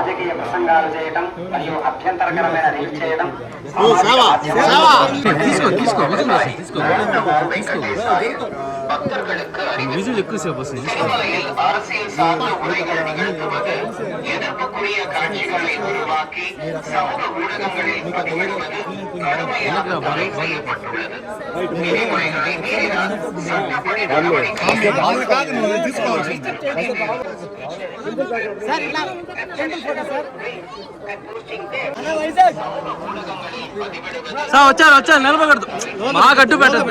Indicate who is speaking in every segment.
Speaker 1: రాజకీయ ప్రసంగాలు చేయడం మరియు అభ్యంతరకరమైన రీల్ చేయడం அரசியல் சார்ந்த உரைகள் நிகழ்த்துவது எதிர்ப்புக்குரிய காட்சிகளை உருவாக்கி சமூக ஊடகங்களில் பதிவிடுவது கடுமையாக தடை செய்யப்பட்டுள்ளது. விதிமுறைகளை மீறினால் சட்டப்படி நடவடிக்கை
Speaker 2: వచ్చారు నిలబడదు మా గడ్డు పెట్టదు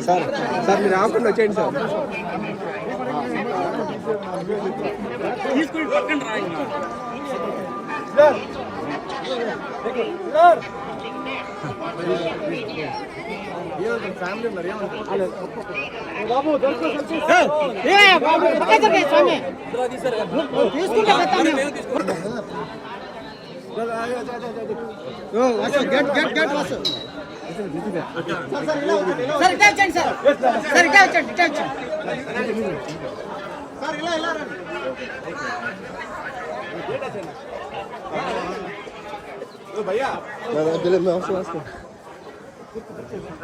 Speaker 3: సార్ సార్ మీరు ఆకుండా వచ్చేయండి సార్.
Speaker 2: తీసుకుని పక్కన రాయి
Speaker 3: ఫ్యామిలీ ఉన్నారు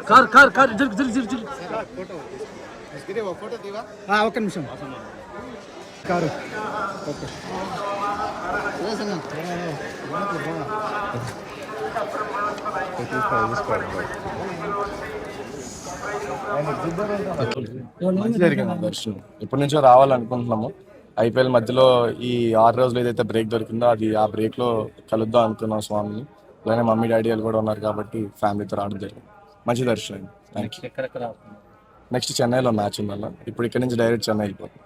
Speaker 2: కార్ కార్ కార్ జరుగు జరుగు జరుగు
Speaker 3: ఒక్క నిమిషం కారు ఓకే
Speaker 4: మంచి జరిగింది దర్శనం. ఎప్పటి నుంచో రావాలనుకుంటున్నాము. ఐపీఎల్ మధ్యలో ఈ 6 రోజులు ఏదైతే బ్రేక్ దొరికిందో అది ఆ బ్రేక్ లో కలుద్దాం అనుకున్నాం స్వామిని. అలానే మమ్మీ డాడీ వాళ్ళు కూడా ఉన్నారు కాబట్టి ఫ్యామిలీతో రావడం జరిగింది. మంచి దర్శనం. Thank you. నెక్స్ట్ చెన్నైలో మ్యాచ్ ఉందన్న. ఇప్పుడు ఇక్కడ నుంచి డైరెక్ట్ చెన్నై వెళ్ళిపోతాం.